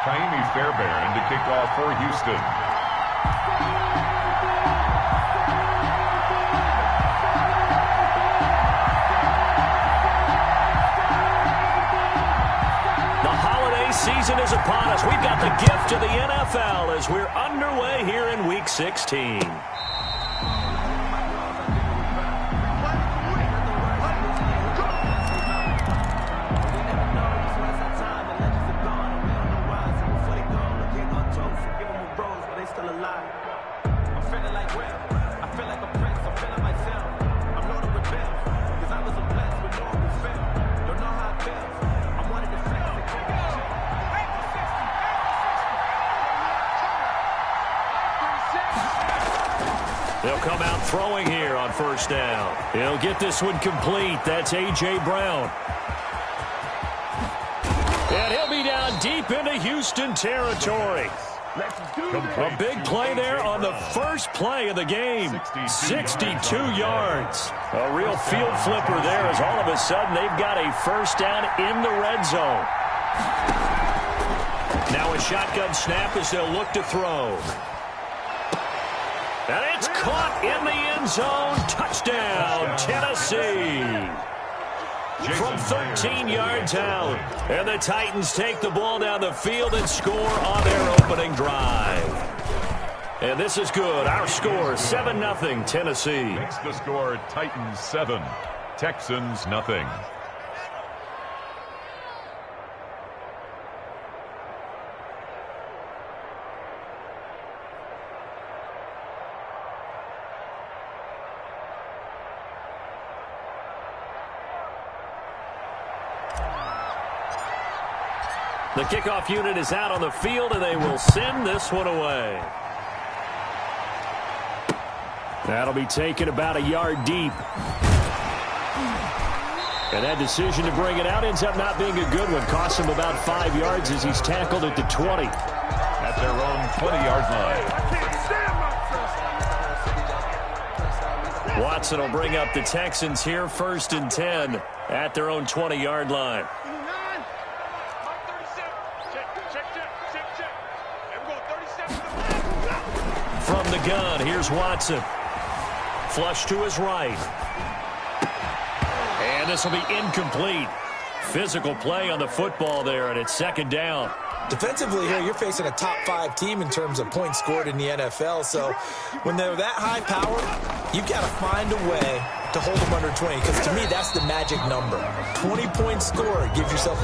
Fairbairn to kick off for Houston. The holiday season is upon us. We've got the gift of the NFL as we're underway here in Week 16. They'll come out throwing here on first down. He'll get this one complete. That's A.J. Brown. And he'll be down deep into Houston territory. A big play there on the first play of the game. 62 yards. A real field flipper there as all of a sudden they've got a first down in the red zone. Now a shotgun snap as they'll look to throw. And it's caught in the end zone. Touchdown, Tennessee. From 13 yards out. And the Titans take the ball down the field and score on their opening drive. And this is good. Our score, 7-0, Tennessee. Makes the score Titans 7, Texans nothing. The kickoff unit is out on the field, and they will send this one away. That'll be taken about a yard deep. And that decision to bring it out ends up not being a good one. Costs him about 5 yards as he's tackled at the 20. At their own 20-yard line. Watson will bring up the Texans here, 1st and 10 at their own 20-yard line. From the gun, here's Watson. Flush to his right. And this will be incomplete. Physical play on the football there, and it's 2nd down. Defensively here, you're facing a top-5 team in terms of points scored in the NFL. So when they're that high power, you've got to find a way to hold them under 20. Because to me, that's the magic number. 20 points scored, you give yourself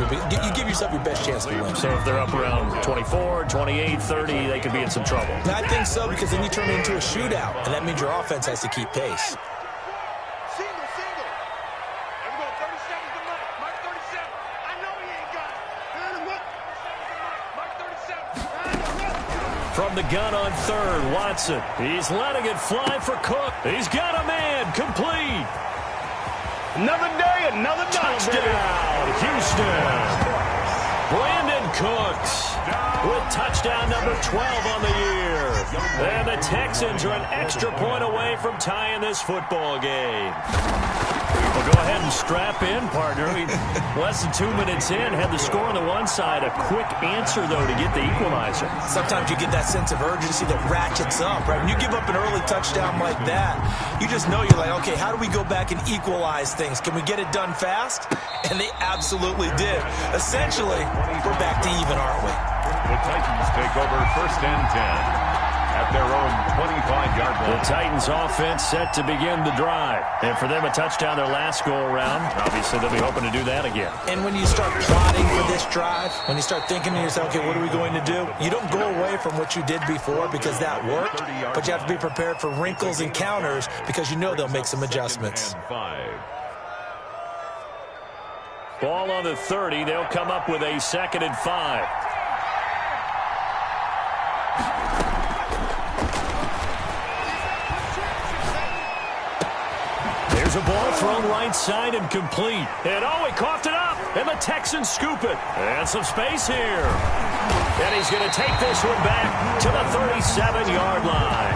your best chance to win. So if they're up around 24, 28, 30, they could be in some trouble. I think so, because then you turn it into a shootout, and that means your offense has to keep pace. From the gun on 3rd, Watson. He's letting it fly for Cook. He's got a man complete. Another day, another touchdown, Houston. Brandon Cooks with touchdown number 12 on the year. And the Texans are an extra point away from tying this football game. Well, go ahead and strap in, partner. Less than 2 minutes in, had the score on the one side. A quick answer, though, to get the equalizer. Sometimes you get that sense of urgency that ratchets up, right? When you give up an early touchdown like that, you just know you're like, okay, how do we go back and equalize things? Can we get it done fast? And they absolutely did. Essentially, we're back to even, aren't we? The Titans take over 1st and 10. At their own 25-yard line. The Titans offense set to begin the drive. And for them, a touchdown their last go-around. Obviously, they'll be hoping to do that again. And when you start plotting for this drive, when you start thinking to yourself, okay, what are we going to do? You don't go away from what you did before because that worked, but you have to be prepared for wrinkles and counters because you know they'll make some adjustments. Ball on the 30. They'll come up with a 2nd and 5. There's a ball thrown right side and complete. And he coughed it up. And the Texans scoop it. And some space here. And he's going to take this one back to the 37-yard line.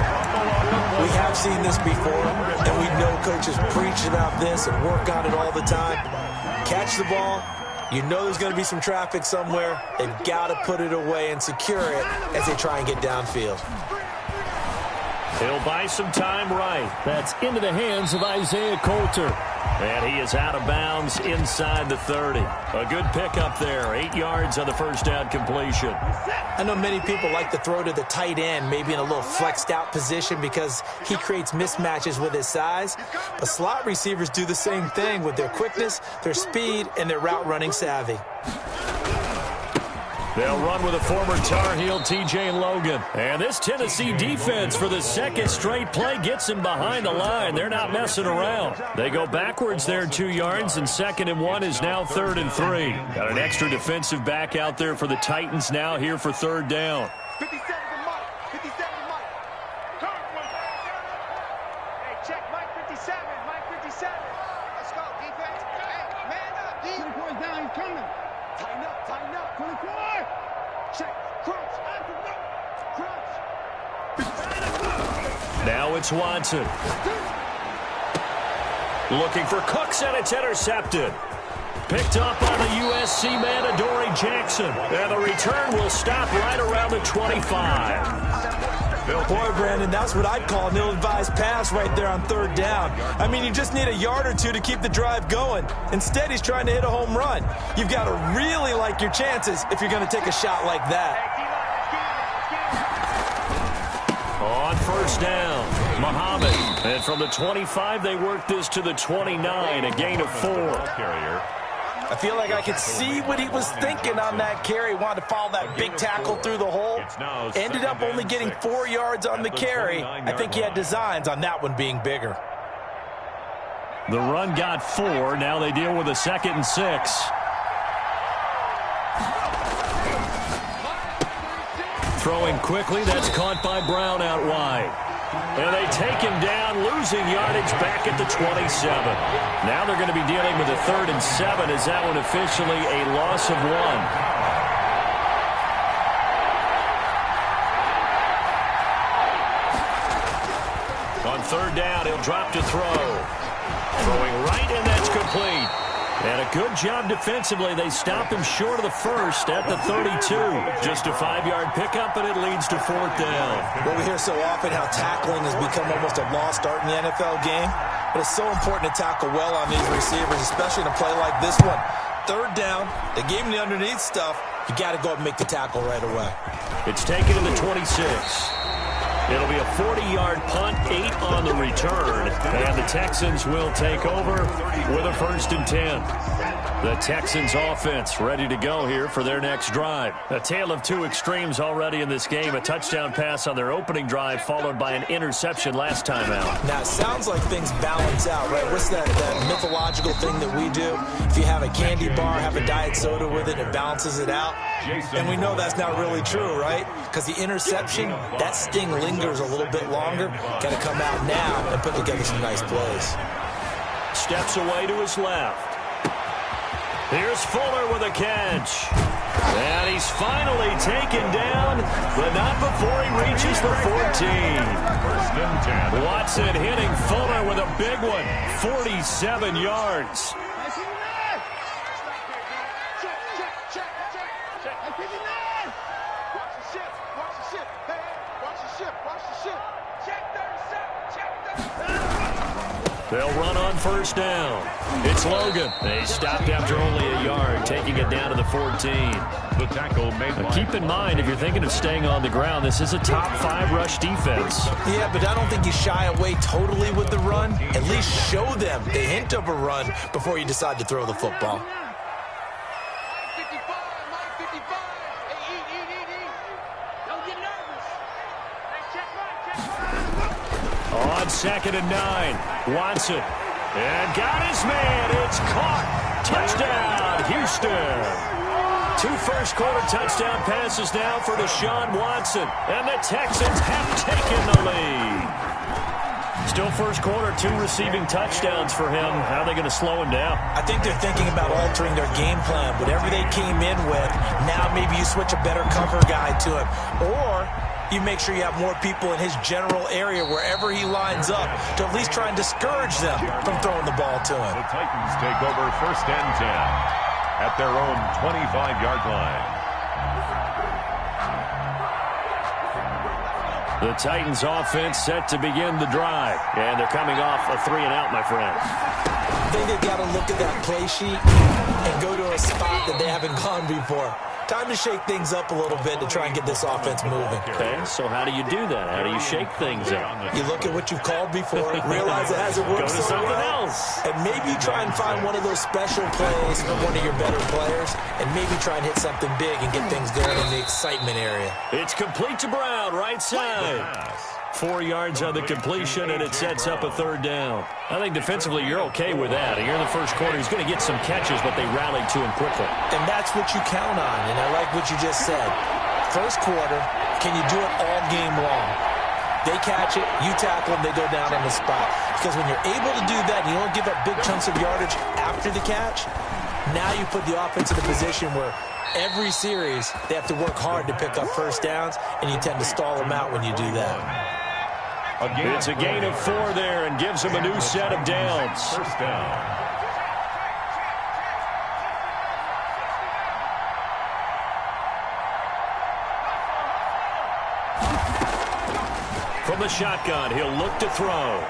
We have seen this before, and we know coaches preach about this and work on it all the time. Catch the ball, You know there's going to be some traffic somewhere. They've got to put it away and secure it as they try and get downfield. He'll buy some time right. That's into the hands of Isaiah Coulter. And he is out of bounds inside the 30. A good pickup there. 8 yards on the first down completion. I know many people like to throw to the tight end, maybe in a little flexed out position because he creates mismatches with his size. But slot receivers do the same thing with their quickness, their speed, and their route running savvy. They'll run with a former Tar Heel, TJ Logan. And this Tennessee defense for the second straight play gets him behind the line. They're not messing around. They go backwards there 2 yards, and 2nd and 1 is now 3rd and 3. Got an extra defensive back out there for the Titans now here for 3rd down. 57 to Mike. 57 to Mike. Hey, check Mike 57. Mike 57. Let's go, defense. Hey, man up, D. 24 down, he's coming. Tighten up, tighten up. 24. Check. Crunch. Crunch. Now it's Watson. Looking for Cooks, and it's intercepted. Picked up on the USC man, Adoree Jackson. And the return will stop right around the 25. Boy, Brandon, that's what I'd call an ill-advised pass right there on 3rd down. I mean, you just need a yard or two to keep the drive going. Instead, he's trying to hit a home run. You've got to really like your chances if you're going to take a shot like that. On 1st down, Muhammad. And from the 25, they work this to the 29, a gain of 4. I feel like I could see what he was thinking on that carry. Wanted to follow that big tackle through the hole. Ended up only getting 4 yards on the carry. I think he had designs on that one being bigger. The run got 4. Now they deal with a 2nd and 6. Throwing quickly, that's caught by Brown out wide. And they take him down, losing yardage back at the 27. Now they're going to be dealing with a 3rd and 7. Is that one officially a loss of 1? On 3rd down, he'll drop to throw. Throwing right, and that's complete. And a good job defensively. They stop him short of the 1st at the 32. Just a 5-yard pickup, and it leads to 4th down. Well, we hear so often how tackling has become almost a lost art in the NFL game. But it's so important to tackle well on these receivers, especially in a play like this one. 3rd down, they gave him the underneath stuff. You got to go up and make the tackle right away. It's taken to the 26. It'll be a 40-yard punt, 8 on the return. And the Texans will take over with a 1st and 10. The Texans offense ready to go here for their next drive. A tale of 2 extremes already in this game. A touchdown pass on their opening drive followed by an interception last time out. Now, it sounds like things balance out, right? What's that mythological thing that we do? If you have a candy bar, have a diet soda with it, it balances it out. And we know that's not really true, right? Because the interception, that sting lingers a little bit longer. Got to come out now and put together some nice plays. Steps away to his left. Here's Fuller with a catch. And he's finally taken down, but not before he reaches the 14. Watson hitting Fuller with a big one, 47 yards. They'll run on 1st down. It's Logan. They stopped after only a yard, taking it down to the 14. The tackle made. Keep in mind, if you're thinking of staying on the ground, this is a top 5 rush defense. Yeah, but I don't think you shy away totally with the run. At least show them the hint of a run before you decide to throw the football. On 2nd and 9, Watson. And got his man. It's caught. Touchdown, Houston. 2 first-quarter touchdown passes now for Deshaun Watson. And the Texans have taken the lead. Still first quarter, 2 receiving touchdowns for him. How are they going to slow him down? I think they're thinking about altering their game plan. Whatever they came in with, now maybe you switch a better cover guy to him. Or you make sure you have more people in his general area wherever he lines up to at least try and discourage them from throwing the ball to him. The Titans take over 1st and 10. at their own 25-yard line. The Titans offense set to begin the drive. And they're coming off a 3-and-out, my friend. I think they've got to look at that play sheet and go to a spot that they haven't gone before. Time to shake things up a little bit to try and get this offense moving. Okay, so how do you do that? How do you shake things up? You look at what you've called before, realize it hasn't worked Go to so something well, else. and maybe try and find one of those special plays from one of your better players, and maybe try and hit something big and get things going in the excitement area. It's complete to Brown, right side. 4 yards on the completion, and it sets up a 3rd down. I think defensively you're okay with that. Here in the first quarter, he's going to get some catches, but they rallied to him quickly. And that's what you count on, and I like what you just said. First quarter, can you do it all game long? They catch it, you tackle them, they go down on the spot. Because when you're able to do that, and you don't give up big chunks of yardage after the catch, now you put the offense in a position where every series they have to work hard to pick up first downs, and you tend to stall them out when you do that. It's a gain of 4 there and gives him a new set of downs. First down. From the shotgun, he'll look to throw.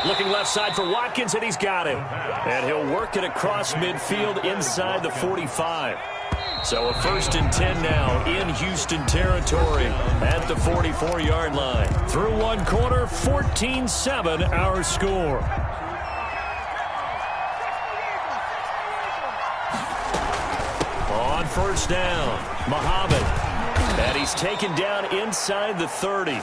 Looking left side for Watkins, and he's got him. And he'll work it across midfield inside the 45. So a 1st and 10 now in Houston territory at the 44-yard line. Through 1 quarter, 14-7 our score. On 1st down, Muhammad. And he's taken down inside the 30.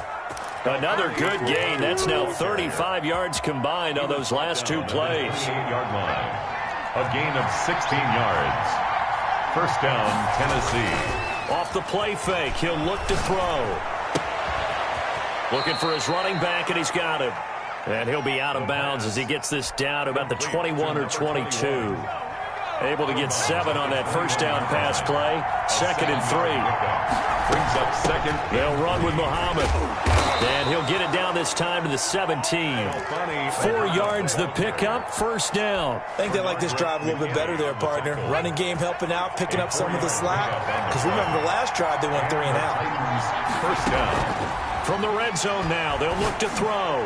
Another good gain. That's now 35 yards combined on those last 2 plays. 8-yard line. A gain of 16 yards. First down, Tennessee. Off the play fake, he'll look to throw. Looking for his running back, and he's got him. And he'll be out of bounds as he gets this down to about the 21 or 22. Able to get 7 on that first down pass play. 2nd and 3. Brings up 2nd. They'll run with Muhammad. And he'll get it down this time to the 17. 4 yards the pickup, 1st down. I think they like this drive a little bit better there, partner. Running game helping out, picking up some of the slack. Because remember, the last drive they went 3 and out. First down. From the red zone now, they'll look to throw.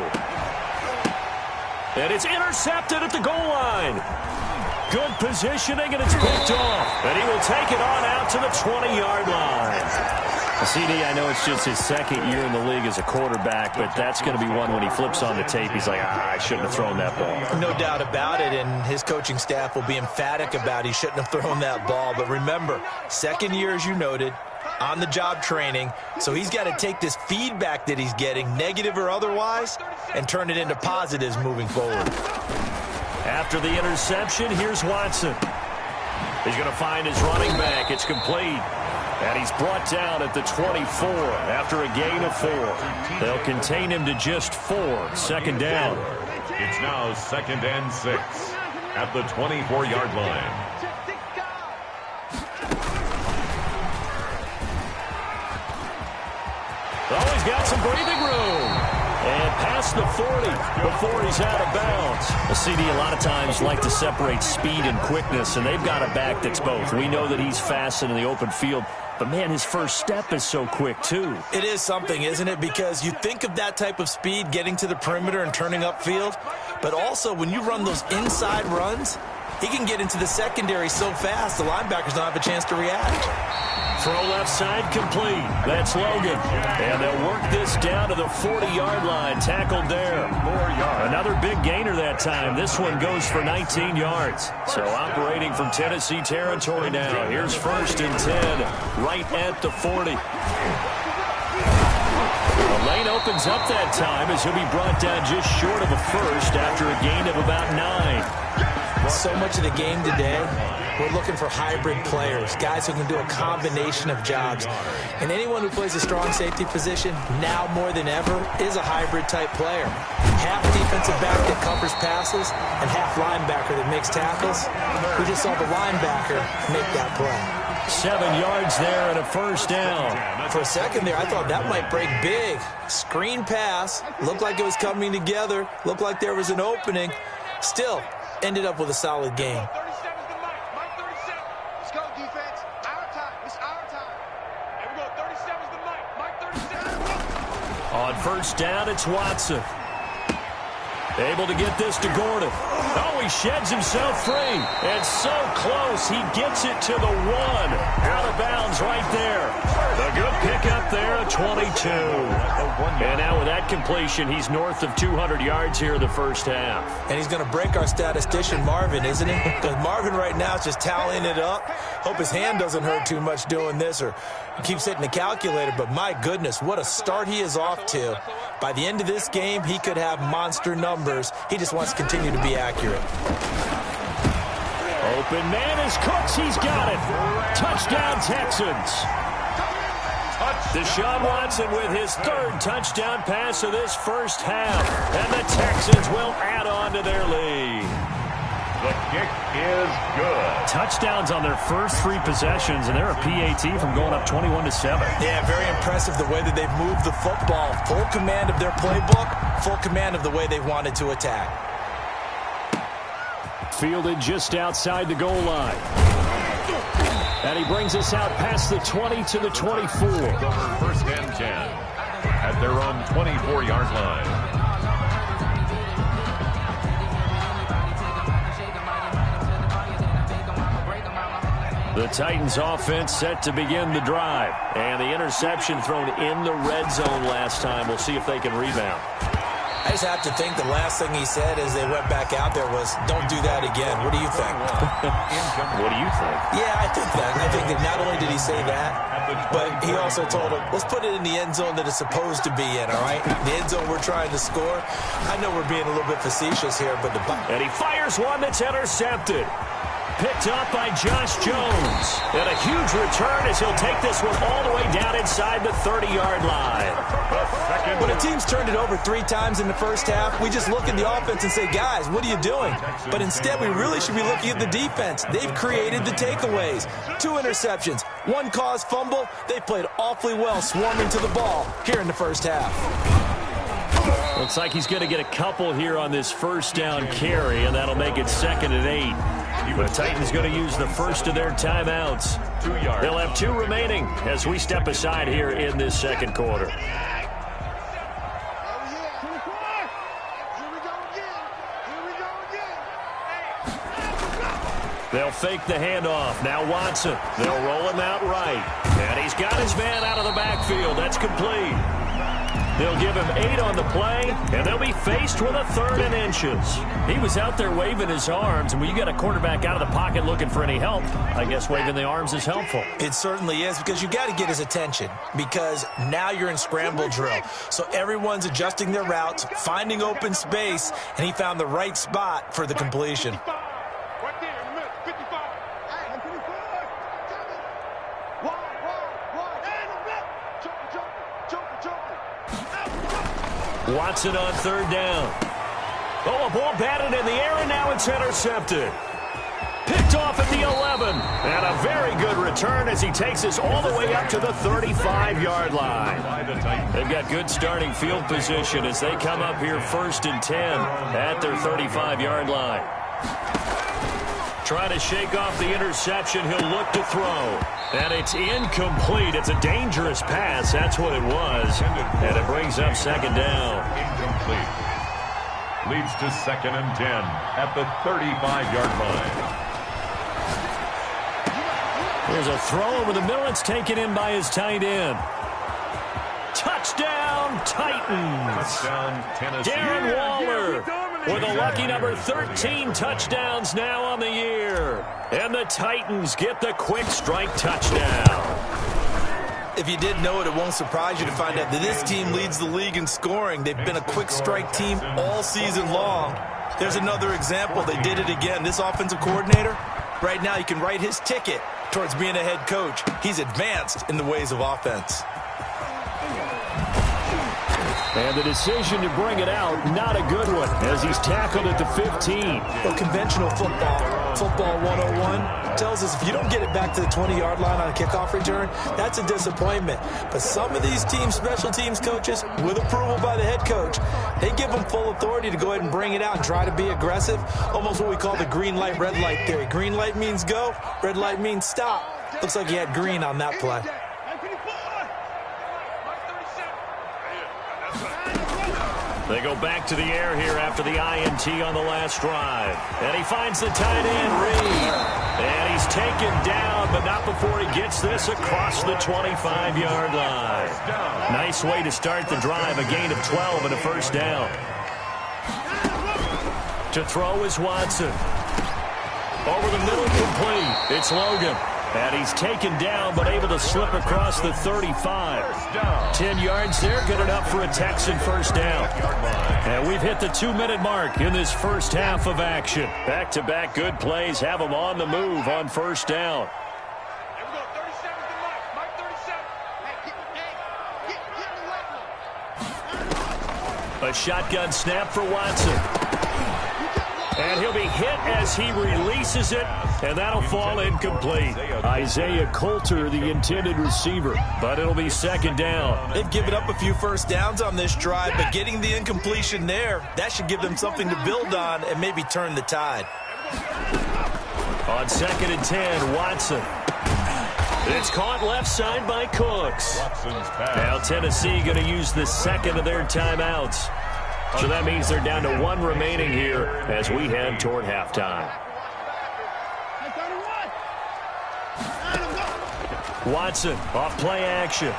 And it's intercepted at the goal line. Good positioning, and it's picked off. And he will take it on out to the 20-yard line. CD, I know it's just his 2nd year in the league as a quarterback, but that's going to be one when he flips on the tape, he's like, I shouldn't have thrown that ball. No doubt about it, and his coaching staff will be emphatic about he shouldn't have thrown that ball. But remember, 2nd year, as you noted, on-the-job training, so he's got to take this feedback that he's getting, negative or otherwise, and turn it into positives moving forward. After the interception, here's Watson. He's going to find his running back. It's complete. And he's brought down at the 24 after a gain of 4. They'll contain him to just 4. 2nd down. It's now 2nd and 6 at the 24-yard line. Oh, he's got some breathing room. And past the 40 before he's out of bounds. A CD a lot of times like to separate speed and quickness, and they've got a back that's both. We know that he's fast in the open field, but, man, his first step is so quick, too. It is something, isn't it? Because you think of that type of speed, getting to the perimeter and turning upfield, but also when you run those inside runs, he can get into the secondary so fast the linebackers don't have a chance to react. Throw left side complete. That's Logan. And they'll work this down to the 40-yard line. Tackled there. Another big gainer that time. This one goes for 19 yards. So operating from Tennessee territory now. Here's 1st and 10 right at the 40. The lane opens up that time as he'll be brought down just short of a 1st after a gain of about 9. So much of the game today, we're looking for hybrid players, guys who can do a combination of jobs. And anyone who plays a strong safety position, now more than ever, is a hybrid-type player. Half defensive back that covers passes and half linebacker that makes tackles. We just saw the linebacker make that play. 7 yards there and a 1st down. For a second there, I thought that might break big. Screen pass, looked like it was coming together, looked like there was an opening. Still, ended up with a solid game. 37's the Mike. Mike 37. Let's go, defense. Our time. It's our time. Here we go. 37's the Mike. Mike 37. On first down, it's Watson. Able to get this to Gordon. Oh, he sheds himself free. And so close, he gets it to the 1. Out of bounds right there. A good pickup there, a 22. And now with that completion, he's north of 200 yards here in the first half. And he's going to break our statistician, Marvin, isn't he? Because Marvin right now is just tallying it up. Hope his hand doesn't hurt too much doing this or keeps hitting the calculator. But my goodness, what a start he is off to. By the end of this game, he could have monster numbers. He just wants to continue to be accurate. Open man is Cooks. He's got it. Touchdown, Texans. Deshaun Watson with his 3rd touchdown pass of this first half. And the Texans will add on to their lead. The kick is good. Touchdowns on their first 3 possessions, and they're a PAT from going up 21-7. Yeah, very impressive the way that they've moved the football. Full command of their playbook, full command of the way they wanted to attack. Fielded just outside the goal line. And he brings us out past the 20 to the 24. Over first and 10 at their own 24-yard line. The Titans offense set to begin the drive. And the interception thrown in the red zone last time. We'll see if they can rebound. I just have to think the last thing he said as they went back out there was, don't do that again. What do you think? What do you think? Yeah, I think that. I think that not only did he say that, but he also told him, let's put it in the end zone that it's supposed to be in, all right? The end zone we're trying to score. I know we're being a little bit facetious here, but and he fires one that's intercepted. Picked up by Josh Jones. And a huge return as he'll take this one all the way down inside the 30-yard line. When a team's turned it over 3 times in the first half, we just look at the offense and say, guys, what are you doing? But instead, we really should be looking at the defense. They've created the takeaways. 2 interceptions, 1 caused fumble. They played awfully well swarming to the ball here in the first half. Looks like he's going to get a couple here on this first down carry, and that'll make it 2nd and 8. The Titans going to use the first of their timeouts. 2 yards. They'll have 2 remaining as we step aside here in this second quarter. They'll fake the handoff. Now Watson. They'll roll him out right. And he's got his man out of the backfield. That's complete. They'll give him 8 on the play, and they'll be faced with a 3rd and inches. He was out there waving his arms, and when you got a quarterback out of the pocket looking for any help, I guess waving the arms is helpful. It certainly is, because you got to get his attention, because now you're in scramble drill. So everyone's adjusting their routes, finding open space, and he found the right spot for the completion. Watson on 3rd down. Oh, a ball batted in the air, and now it's intercepted. Picked off at the 11. And a very good return as he takes us all the way up to the 35-yard line. They've got good starting field position as they come up here 1st and 10 at their 35-yard line. Trying to shake off the interception. He'll look to throw. And it's incomplete. It's a dangerous pass. That's what it was. And it brings up 2nd down. Incomplete. Leads to 2nd and 10 at the 35-yard line. There's a throw over the middle. It's taken in by his tight end. Touchdown, Titans. Touchdown, Tennessee. Darren Waller with a lucky number 13 touchdowns now on the year. And the Titans get the quick strike touchdown. If you didn't know it, it won't surprise you to find out that this team leads the league in scoring. They've been a quick strike team all season long. There's another example. They did it again. This offensive coordinator, right now you can write his ticket towards being a head coach. He's advanced in the ways of offense. And the decision to bring it out, not a good one, as he's tackled at the 15. Well, conventional football Football 101 tells us if you don't get it back to the 20-yard line on a kickoff return, that's a disappointment. But some of these teams, special teams coaches, with approval by the head coach, they give them full authority to go ahead and bring it out and try to be aggressive, almost what we call the green light, red light theory. Green light means go, red light means stop. Looks like he had green on that play. They go back to the air here after the INT on the last drive. And he finds the tight end, Reed. And he's taken down, but not before he gets this across the 25-yard line. Nice way to start the drive, a gain of 12 and a first down. To throw is Watson. Over the middle, complete. It's Logan. And he's taken down, but able to slip across the 35. 10 yards there, good enough for a Texan first down. And we've hit the 2-minute mark in this first half of action. Back-to-back good plays have them on the move on first down. A shotgun snap for Watson. And he'll be hit as he releases it, and that'll fall incomplete. Isaiah Coulter, the intended receiver, but it'll be second down. They've given up a few first downs on this drive, but getting the incompletion there, that should give them something to build on and maybe turn the tide. On 2nd and 10, Watson. It's caught left side by Cooks. Now Tennessee going to use the second of their timeouts. So that means they're down to one remaining here as we head toward halftime. Watson off play action.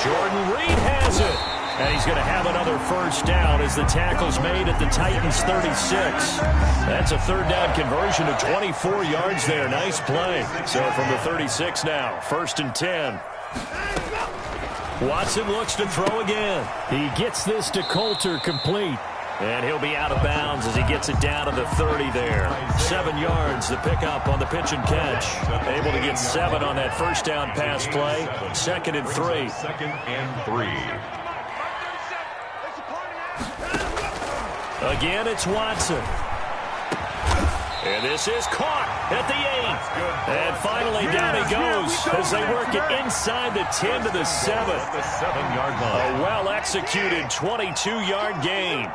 Jordan Reed has it. And he's going to have another first down as the tackle's made at the Titans 36. That's a third down conversion of 24 yards there. Nice play. So from the 36 now, 1st and 10. Watson looks to throw again. He gets this to Coulter complete. And he'll be out of bounds as he gets it down to the 30 there. 7 yards, the pickup on the pitch and catch. Able to get 7 on that first down pass play. 2nd and 3. 2nd and 3. Again, it's Watson. And this is caught at the 8. And finally down he goes as they work it inside the 10 to the 7. The 7-yard line. A well-executed 22-yard gain.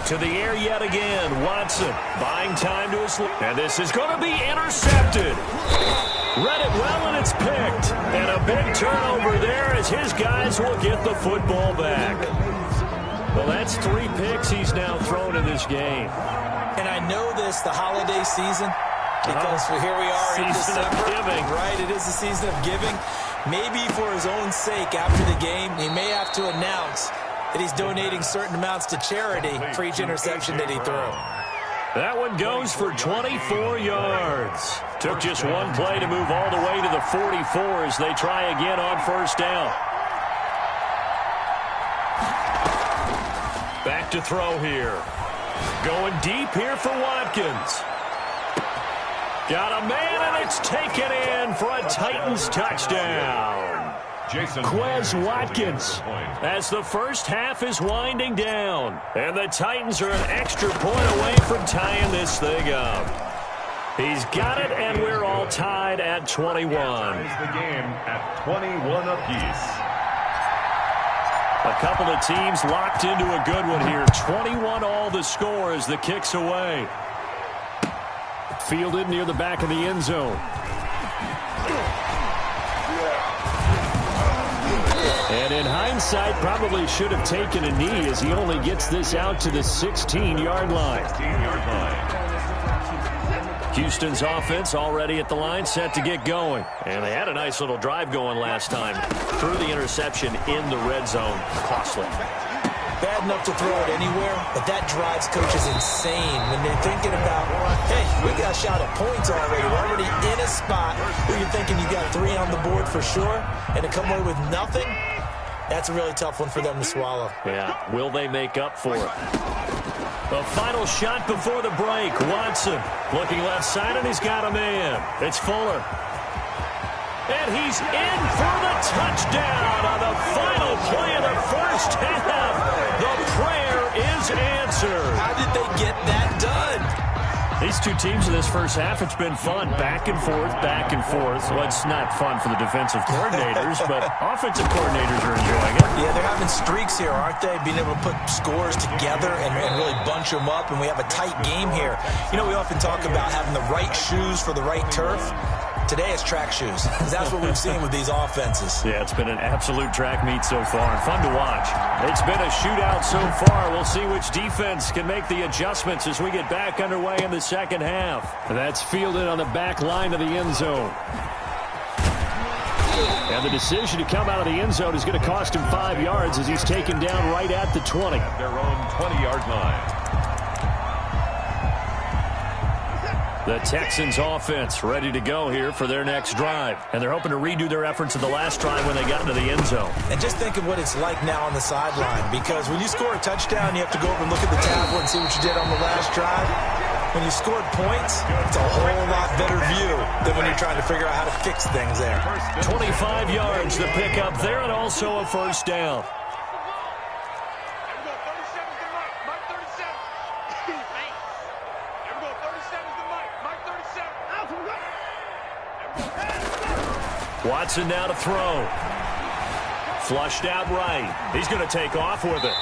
To the air yet again, Watson buying time to his left. And this is going to be intercepted. Read it well, and it's picked. And a big turnover there as his guys will get the football back. Well, that's 3 picks he's now thrown in this game. And I know this, the holiday season, because here we are in December. Season of giving. Right, it is the season of giving. Maybe for his own sake after the game, he may have to announce that he's donating certain amounts to charity for each interception that he threw. That one goes for 24 yards. Took just one play to move all the way to the 44 as they try again on first down. Back to throw here. Going deep here for Watkins. Got a man, and it's taken in for a Titans touchdown. Quez Watkins as the first half is winding down. And the Titans are an extra point away from tying this thing up. He's got it, and we're all tied at 21. Ties the game at 21 apiece. A couple of teams locked into a good one here. 21 all the score as the kick's away. Fielded near the back of the end zone. And in hindsight, probably should have taken a knee as he only gets this out to the 16-yard line. 16-yard line. Houston's offense already at the line, set to get going. And they had a nice little drive going last time. Threw the interception in the red zone. Costly. Bad enough to throw it anywhere, but that drives coaches insane when they're thinking about, hey, we got a shot at points already. We're already in a spot where you're thinking you got 3 on the board for sure, and to come away with nothing, that's a really tough one for them to swallow. Yeah, will they make up for it? The final shot before the break. Watson looking left side, and he's got a man. It's Fuller. And he's in for the touchdown on the final play of the first half. The prayer is answered. How did they get that done? These two teams in this first half, it's been fun. Back and forth, back and forth. Well, it's not fun for the defensive coordinators, but offensive coordinators are enjoying it. Yeah, they're having streaks here, aren't they? Being able to put scores together and really bunch them up, and we have a tight game here. You know, we often talk about having the right shoes for the right turf. Today it's track shoes. That's what we've seen with these offenses. Yeah, it's been an absolute track meet so far. Fun to watch. It's been a shootout so far. We'll see which defense can make the adjustments as we get back underway in the second half. That's fielded on the back line of the end zone. And the decision to come out of the end zone is going to cost him 5 yards as he's taken down right at the 20. At their own 20-yard line. The Texans offense ready to go here for their next drive. And they're hoping to redo their efforts of the last drive when they got into the end zone. And just think of what it's like now on the sideline, because when you score a touchdown, you have to go over and look at the tablet and see what you did on the last drive. When you scored points, it's a whole lot better view than when you're trying to figure out how to fix things there. 25 yards to pick up there, and also a first down. Watson now to throw. Flushed out right. He's going to take off with it.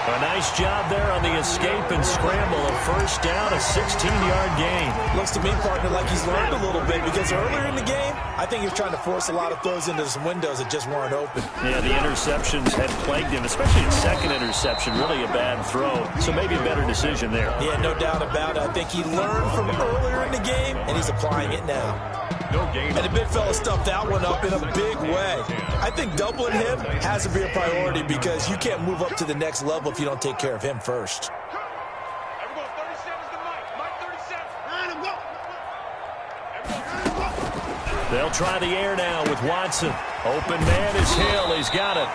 A nice job there on the escape and scramble. A first down, a 16-yard gain. Looks to me, partner, like he's learned a little bit, because earlier in the game, I think he was trying to force a lot of throws into some windows that just weren't open. Yeah, the interceptions had plagued him, especially his second interception. Really a bad throw. So maybe a better decision there. Yeah, no doubt about it. I think he learned from earlier in the game, and he's applying it now. No gain. And the big fella stuffed that one up in a big way. I think doubling him has to be a priority, because you can't move up to the next level if you don't take care of him first. They'll try the air now with Watson. Open man is Hill. He's got it.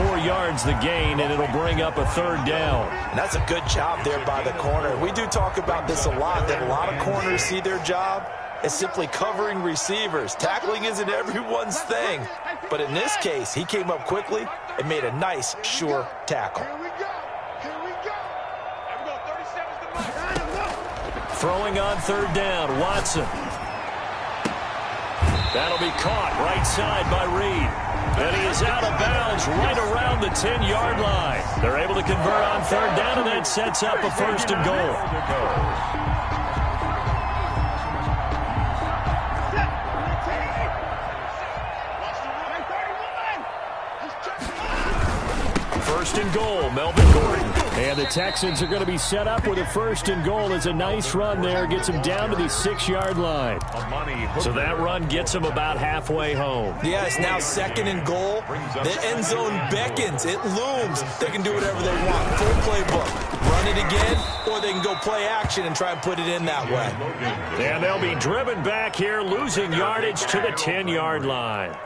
4 yards the gain, and it'll bring up a third down. And that's a good job there by the corner. We do talk about this a lot, that a lot of corners see their job as simply covering receivers. Tackling isn't everyone's thing. But in this case, he came up quickly and made a nice, sure tackle. Throwing on third down, Watson. That'll be caught right side by Reed. And he is out of bounds right around the 10-yard line. They're able to convert on third down, and that sets up a first and goal. First and goal, Melvin Gordon. And the Texans are going to be set up with a first and goal. As a nice run there, gets them down to the 6-yard line. So that run gets them about halfway home. Yeah, it's now second and goal. The end zone beckons. It looms. They can do whatever they want. Full playbook. Run it again, or they can go play action and try and put it in that way. And they'll be driven back here, losing yardage to the 10-yard line.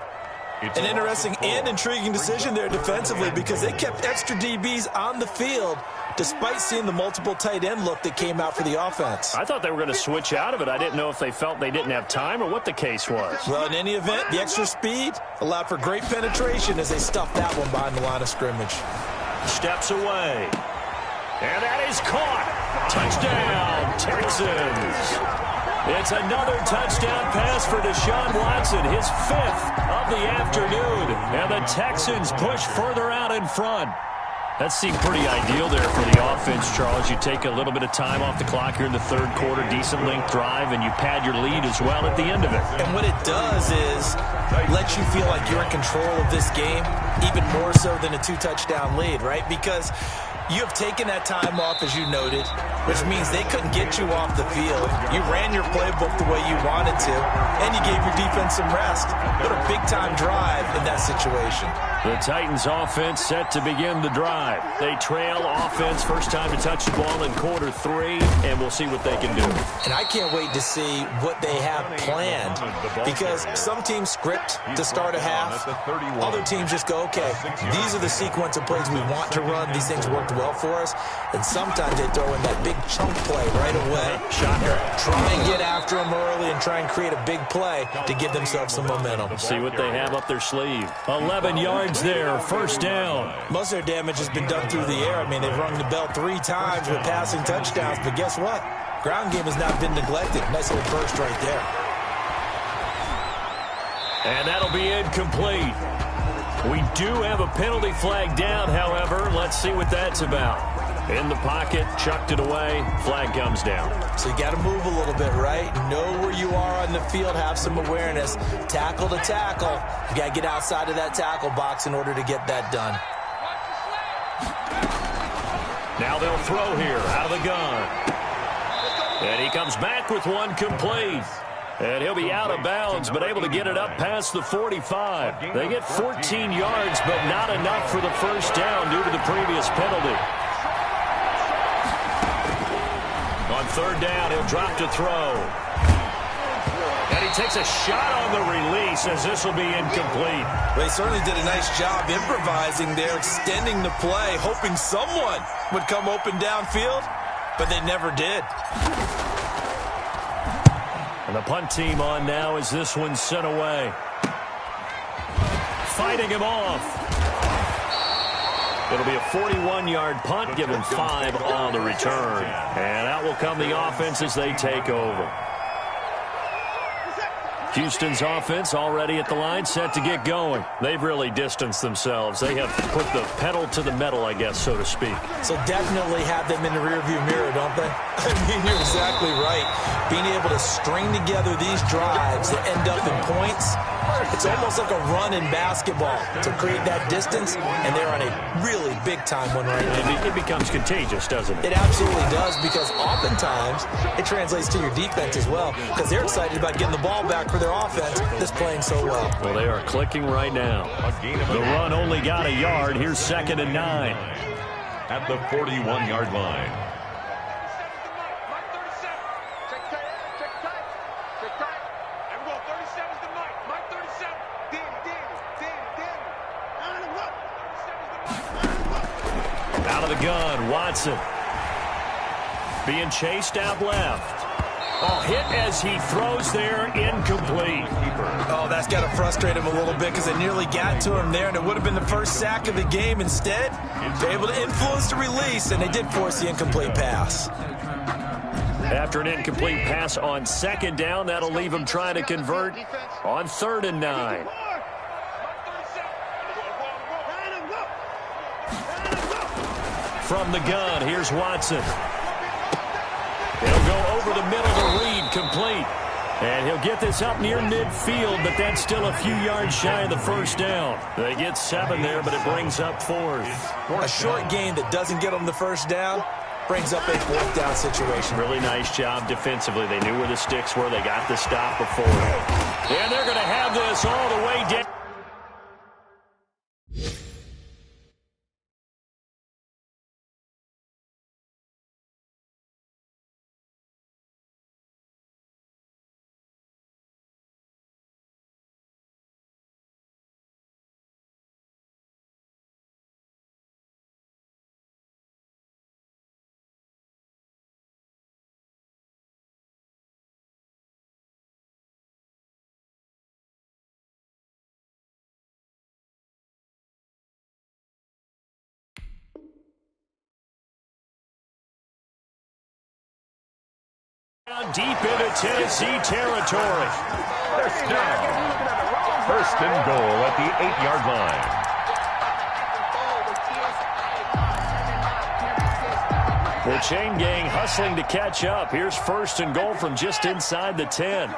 An interesting and intriguing decision there defensively, because they kept extra DBs on the field despite seeing the multiple tight end look that came out for the offense. I thought they were going to switch out of it. I didn't know if they felt they didn't have time or what the case was. Well, in any event, the extra speed allowed for great penetration as they stuffed that one behind the line of scrimmage. Steps away. And that is caught. Touchdown, Texans. It's another touchdown pass for Deshaun Watson, his 5th of the afternoon. And the Texans push further out in front. That seemed pretty ideal there for the offense, Charles. You take a little bit of time off the clock here in the third quarter, decent length drive, and you pad your lead as well at the end of it. And what it does is let you feel like you're in control of this game, even more so than a 2-touchdown lead, right? Because you have taken that time off, as you noted, which means they couldn't get you off the field. You ran your playbook the way you wanted to, and you gave your defense some rest. What a big-time drive in that situation. The Titans offense set to begin the drive. drive. They trail offense, first time to touch the ball in quarter 3, and we'll see what they can do. And I can't wait to see what they have planned, because some teams script to start a half. Other teams just go, okay, these are the sequence of plays we want to run. These things worked well for us. And sometimes they throw in that big chunk play right away. Shocker. Try and get after them early and try and create a big play to give themselves some momentum. See what they have up their sleeve. 11 yards there, first down. Most of their damage has been done through the air. I mean, they've rung the bell 3 times with passing touchdowns, but guess what? Ground game has not been neglected. Nice little burst right there. And that'll be incomplete. We do have a penalty flag down, however. Let's see what that's about. In the pocket, chucked it away, flag comes down. So you got to move a little bit, right? Know where you are on the field, have some awareness. Tackle to tackle. You got to get outside of that tackle box in order to get that done. Now they'll throw here out of the gun. And he comes back with one complete. And he'll be out of bounds, but able to get it up past the 45. They get 14 yards, but not enough for the first down due to the previous penalty. On third down, he'll drop to throw. And he takes a shot on the release as this will be incomplete. Well, he certainly did a nice job improvising there, extending the play, hoping someone would come open downfield, but they never did. And the punt team on now as this one's sent away. Fighting him off. It'll be a 41-yard punt, given 5 on the return. And out will come the offense as they take over. Houston's offense already at the line, set to get going. They've really distanced themselves. They have put the pedal to the metal, I guess, so to speak. So definitely have them in the rearview mirror, don't they? I mean, you're exactly right. Being able to string together these drives that end up in points, it's almost like a run in basketball to create that distance, and they're on a really big-time one right now. It becomes contagious, doesn't it? It absolutely does, because oftentimes it translates to your defense as well, because they're excited about getting the ball back for their offense that's playing so well. Well, they are clicking right now. The run only got a yard. Here's 2nd and 9. At the 41-yard line. Out of the gun, Watson. Being chased out left. Oh, hit as he throws there, incomplete. Oh, that's got to frustrate him a little bit, because they nearly got to him there, and it would have been the first sack of the game. Instead, they're able to influence the release, and they did force the incomplete pass. After an incomplete pass on 2nd down, that'll leave him trying to convert on 3rd and 9. From the gun, here's Watson. He'll go over the middle to Reed, complete. And he'll get this up near midfield, but that's still a few yards shy of the first down. They get 7 there, but it brings up 4th. A short gain that doesn't get them the first down brings up a 4th down situation. Really nice job defensively. They knew where the sticks were. They got the stop before. And they're going to have this all the way down. Deep into Tennessee territory. First down. 1st and goal at the 8-yard line. The chain gang hustling to catch up. Here's 1st and goal from just inside the 10.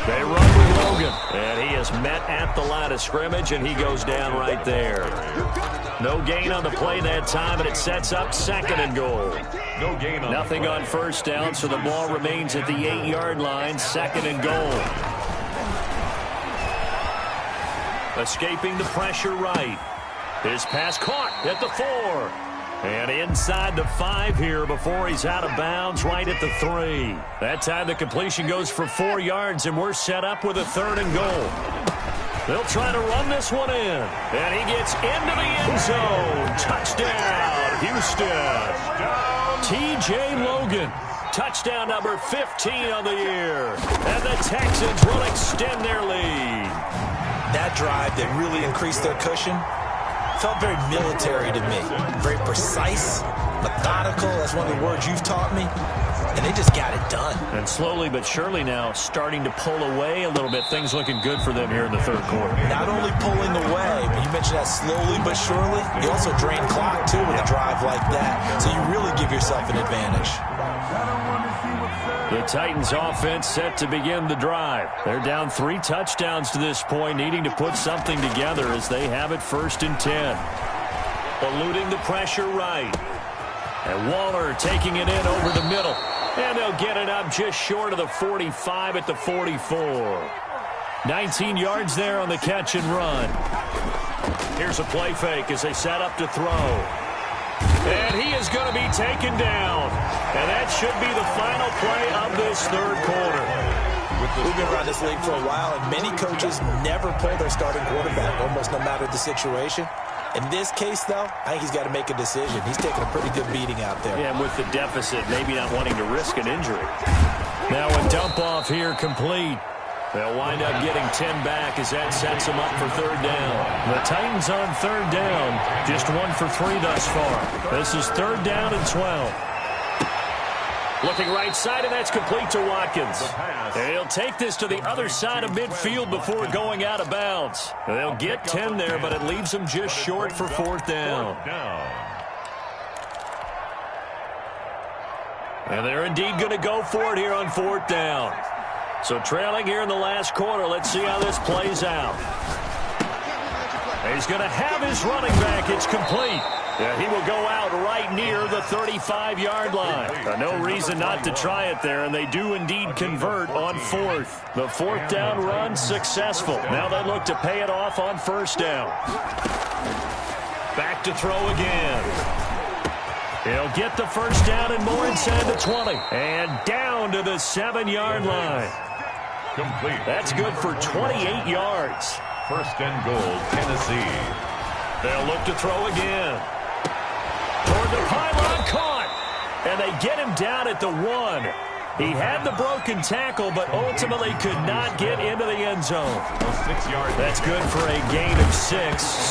They run with Logan. And he is met at the line of scrimmage, and he goes down right there. No gain on the play that time, and it sets up 2nd and goal. No gain on Nothing on first down, so the ball remains at the 8-yard line, 2nd and goal. Escaping the pressure right. His pass caught at the 4. And inside the 5 here before he's out of bounds right at the 3. That time the completion goes for 4 yards, and we're set up with a 3rd and goal. They'll try to run this one in. And he gets into the end zone. Touchdown, Houston. T.J. Logan. Touchdown number 15 on the year. And the Texans will extend their lead. That drive that really increased their cushion felt very military to me. Very precise, methodical. That's one of the words you've taught me. And they just got it done. And slowly but surely now starting to pull away a little bit. Things looking good for them here in the 3rd quarter. Not only pulling away, but you mentioned that slowly but surely. You also drain clock, too, with a drive like that. So you really give yourself an advantage. The Titans offense set to begin the drive. They're down 3 touchdowns to this point, needing to put something together as they have it 1st and 10. Eluding the pressure right. And Waller taking it in over the middle. And they'll get it up just short of the 45 at the 44. 19 yards there on the catch and run. Here's a play fake as they set up to throw. And he is going to be taken down. And that should be the final play of this 3rd quarter. We've been around this league for a while, and many coaches never pull their starting quarterback, almost no matter the situation. In this case, though, I think he's got to make a decision. He's taking a pretty good beating out there. Yeah, and with the deficit, maybe not wanting to risk an injury. Now a dump off here complete. They'll wind up getting 10 back as that sets them up for 3rd down. The Titans on 3rd down, just 1 for 3 thus far. This is 3rd down and 12. Looking right side, and that's complete to Watkins. And he'll take this to the other side of midfield before going out of bounds. They'll get 10 there, but it leaves them just short for 4th down. And they're indeed going to go for it here on 4th down. So trailing here in the last quarter, let's see how this plays out. He's going to have his running back. It's complete. Yeah, he will go out right near the 35-yard line. No reason not to try it there, and they do indeed convert on 4th. The 4th down run successful. Now they look to pay it off on 1st down. Back to throw again. He'll get the 1st down and more inside the 20. And down to the 7-yard line. Complete. That's good for 28 yards. 1st and goal, Tennessee. They'll look to throw again. Toward the pylon, caught. And they get him down at the 1. He had the broken tackle, but ultimately could not get into the end zone. 6 yards. That's good for a gain of 6.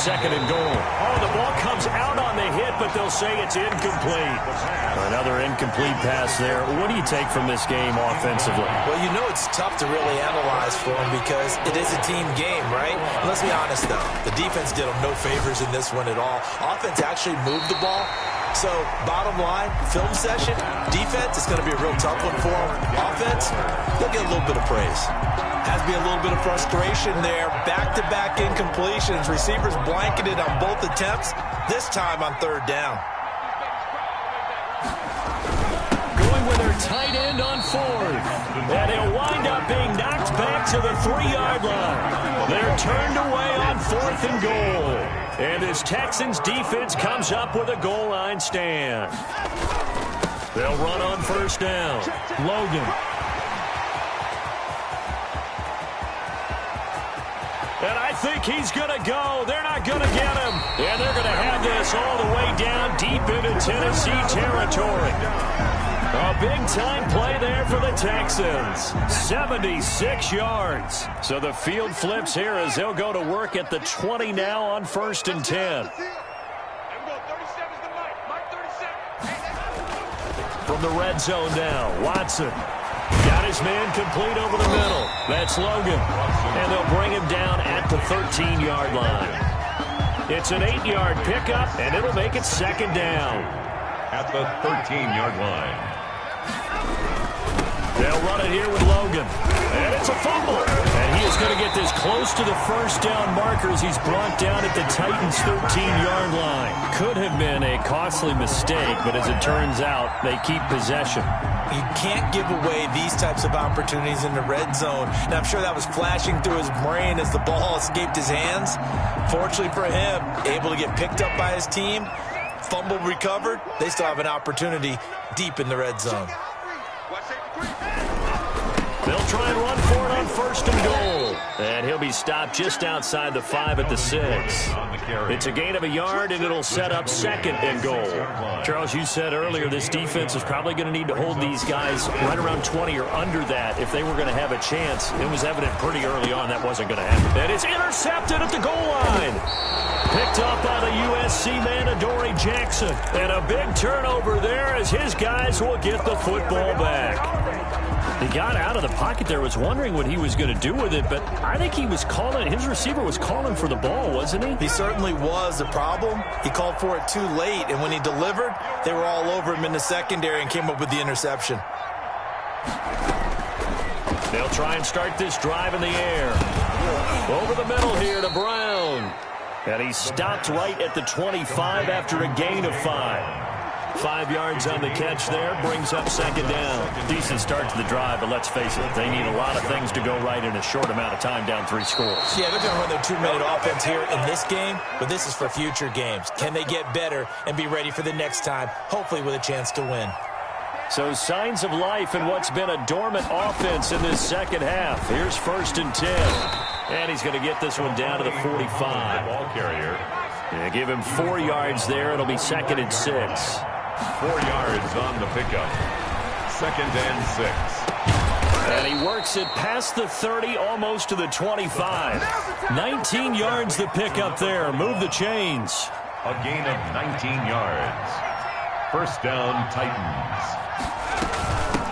2nd and goal. Oh, the ball comes out on the hit, but they'll say it's incomplete. Another incomplete pass there. What do you take from this game offensively? Well, you know it's tough to really analyze for them because it is a team game, right? And let's be honest, though. The defense did them no favors in this one at all. Offense actually moved the ball. So, bottom line, film session, defense, it's going to be a real tough one for them. Offense, they'll get a little bit of praise. Has to be a little bit of frustration there. Back-to-back incompletions. Receivers blanketed on both attempts, this time on 3rd down. Going with their tight end on 4th. And he'll wind up being knocked back to the 3-yard line. They're turned away on 4th and goal. And this Texans defense comes up with a goal line stand. They'll run on 1st down. Logan. And I think he's going to go. They're not going to get him. And they're going to have this all the way down deep into Tennessee territory. A big-time play there for the Texans. 76 yards. So the field flips here as they'll go to work at the 20 now on 1st and 10. From the red zone now, Watson. Got his man complete over the middle. That's Logan. And they'll bring him down at the 13-yard line. It's an 8-yard pickup, and it'll make it 2nd down. At the 13-yard line. They'll run it here with Logan. And it's a fumble. And he is going to get this close to the first down markers. He's brought down at the Titans' 13-yard line. Could have been a costly mistake, but as it turns out, they keep possession. You can't give away these types of opportunities in the red zone. Now, I'm sure that was flashing through his brain as the ball escaped his hands. Fortunately for him, able to get picked up by his team, fumble recovered. They still have an opportunity deep in the red zone. They'll try and run for it on first and goal. And he'll be stopped just outside the 5 at the 6. It's a gain of a yard, and it'll set up second and goal. Charles, you said earlier this defense is probably going to need to hold these guys right around 20 or under that if they were going to have a chance. It was evident pretty early on that wasn't going to happen. And it's intercepted at the goal line. Picked up by the USC man, Adoree Jackson. And a big turnover there as his guys will get the football back. He got out of the pocket there, was wondering what he was going to do with it, but I think he was calling, his receiver was calling for the ball, wasn't he? He certainly was. The problem, he called for it too late, and when he delivered, they were all over him in the secondary and came up with the interception. They'll try and start this drive in the air. Over the middle here to Brown. And he stopped right at the 25 after a gain of 5. 5 yards on the catch there, brings up second down. Decent start to the drive, but let's face it, they need a lot of things to go right in a short amount of time, down 3 scores. Yeah, they're going to run their 2-minute offense here in this game, but this is for future games. Can they get better and be ready for the next time, hopefully with a chance to win? So signs of life in what's been a dormant offense in this second half. Here's first and 10. And he's going to get this one down to the 45. Ball carrier. Yeah, give him 4 yards there. It'll be second and 6. 4 yards on the pickup. Second and 6. And he works it past the 30, almost to the 25. 19 yards the pickup there. Move the chains. A gain of 19 yards. First down, Titans.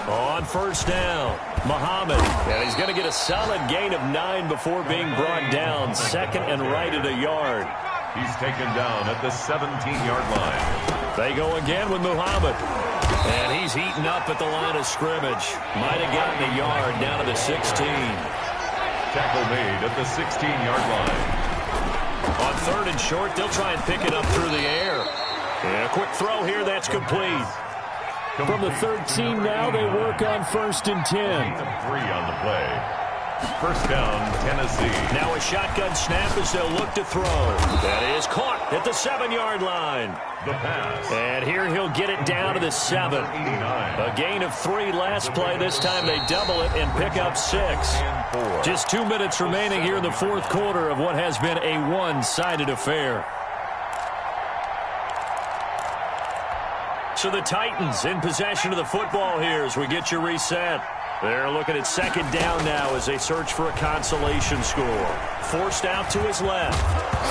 On first down, Muhammad. And he's going to get a solid gain of 9 before being brought down. Second and right at a yard. He's taken down at the 17-yard line. They go again with Muhammad. And he's heating up at the line of scrimmage. Might have gotten a yard down to the 16. Tackle made at the 16-yard line. On third and short, they'll try and pick it up through the air. And a quick throw here, that's complete. From the 13 now, they work on first and 10. 3 on the play. First down, Tennessee. Now a shotgun snap as they'll look to throw. That is caught at the 7-yard line. The pass. And here he'll get it down to the 7. A gain of 3 last play. This time they double it and pick up 6. Just 2 minutes remaining here in the fourth quarter of what has been a one-sided affair. So the Titans in possession of the football here as we get you reset. They're looking at second down now as they search for a consolation score. Forced out to his left.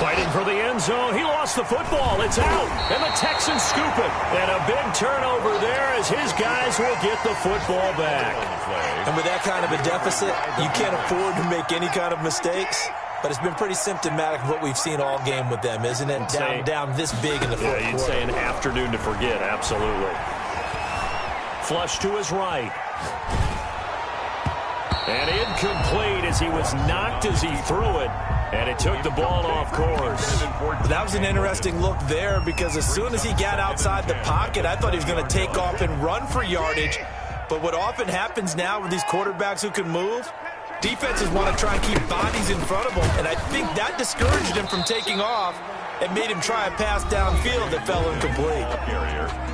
Fighting for the end zone. He lost the football. It's out. And the Texans scoop it. And a big turnover there as his guys will get the football back. And with that kind of a deficit, you can't afford to make any kind of mistakes. But it's been pretty symptomatic of what we've seen all game with them, isn't it? Down this big in the fourth quarter. Yeah, you'd say an afternoon to forget. Absolutely. Flush to his right. And incomplete as he was knocked as he threw it. And it took the ball off course. That was an interesting look there because as soon as he got outside the pocket, I thought he was going to take off and run for yardage. But what often happens now with these quarterbacks who can move, defenses want to try and keep bodies in front of them. And I think that discouraged him from taking off and made him try a pass downfield that fell incomplete.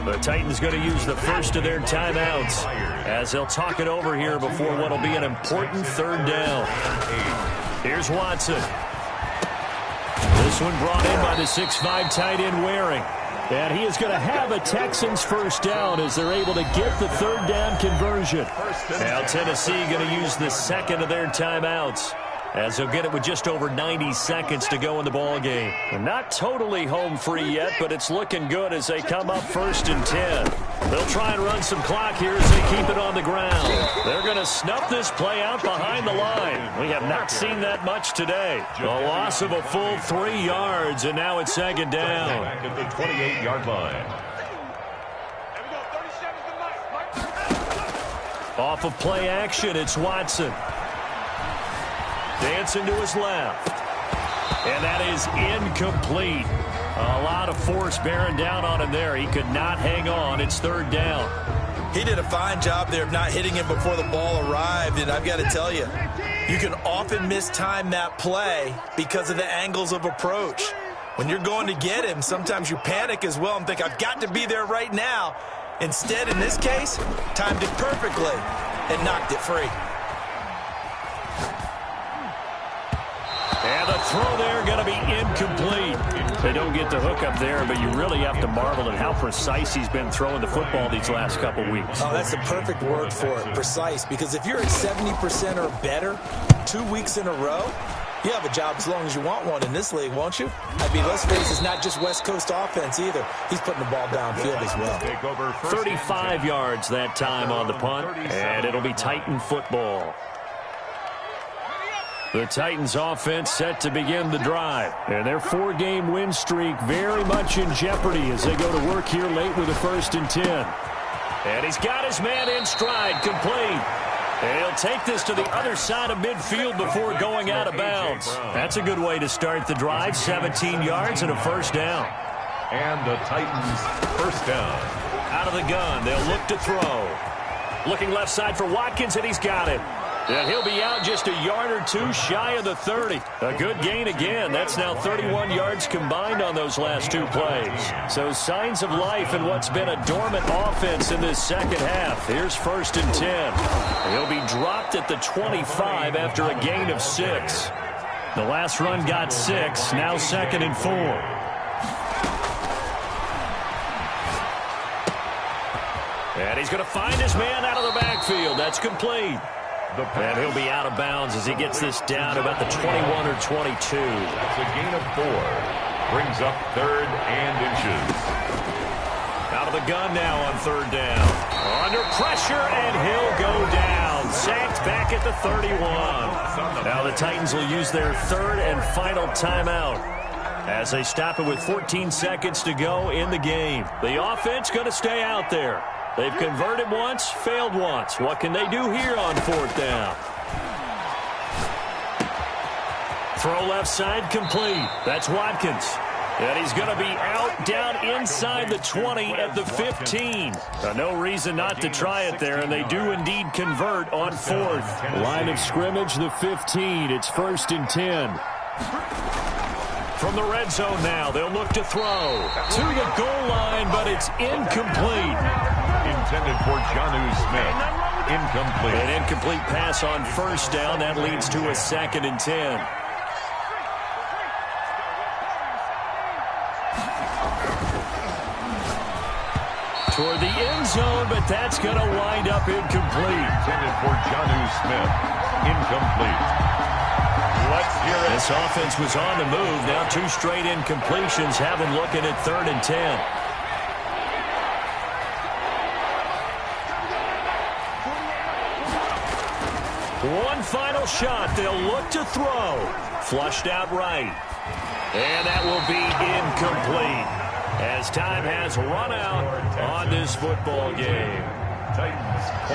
The Titans going to use the first of their timeouts as they'll talk it over here before what will be an important third down. Here's Watson. This one brought in by the 6'5" tight end Waring. And he is going to have a Texans first down as they're able to get the third down conversion. Now Tennessee going to use the second of their timeouts as they'll get it with just over 90 seconds to go in the ball game. They're not totally home free yet, but it's looking good as they come up first and 10. They'll try and run some clock here as they keep it on the ground. They're going to snuff this play out behind the line. We have not seen that much today. A loss of a full 3 yards, and now it's second down. Back at the 28-yard line. Off of play action, it's Watson. Dancing to his left. And that is incomplete. A lot of force bearing down on him there. He could not hang on. It's third down. He did a fine job there of not hitting him before the ball arrived, and I've got to tell you, you can often mistime that play because of the angles of approach. When you're going to get him, sometimes you panic as well and think, I've got to be there right now. Instead, in this case, timed it perfectly and knocked it free. And the throw there going to be incomplete. They don't get the hook up there, but you really have to marvel at how precise he's been throwing the football these last couple weeks. Oh, that's the perfect word for it, precise, because if you're at 70% or better 2 weeks in a row, you have a job as long as you want one in this league, won't you? I mean, let's face it, it's not just West Coast offense either. He's putting the ball downfield as well. 35 yards that time on the punt, and it'll be Titan football. The Titans offense set to begin the drive. And their 4-game win streak very much in jeopardy as they go to work here late with a 1st and 10. And he's got his man in stride, complete. And he'll take this to the other side of midfield before going out of bounds. That's a good way to start the drive. 17 yards and a 1st down. And the Titans 1st down. Out of the gun, they'll look to throw. Looking left side for Watkins, and he's got it. And he'll be out just a yard or two shy of the 30. A good gain again. That's now 31 yards combined on those last 2 plays. So signs of life in what's been a dormant offense in this second half. Here's 1st and 10. He'll be dropped at the 25 after a gain of 6. The last run got 6. Now 2nd and 4. And he's going to find his man out of the backfield. That's complete. And he'll be out of bounds as he gets this down about the 21 or 22. That's a gain of 4. Brings up 3rd and inches. Out of the gun now on 3rd down. Under pressure, and he'll go down. Sacked back at the 31. Now the Titans will use their 3rd and final timeout as they stop it with 14 seconds to go in the game. The offense going to stay out there. They've converted once, failed once. What can they do here on 4th down? Throw left side complete. That's Watkins. And he's going to be out down inside the 20 at the 15. No reason not to try it there, and they do indeed convert on 4th. Line of scrimmage, the 15. It's 1st and 10. From the red zone now, they'll look to throw. To the goal line, but it's incomplete. Intended for Jonnu Smith. Incomplete. An incomplete pass on 1st down. That leads to a 2nd and 10. Toward the end zone, but that's going to wind up incomplete. Intended for Jonnu Smith. Incomplete. Let's hear it. This offense was on the move. Now 2 straight incompletions have them looking at 3rd and 10. One final shot. They'll look to throw. Flushed out right. And that will be incomplete as time has run out on this football game. Titans.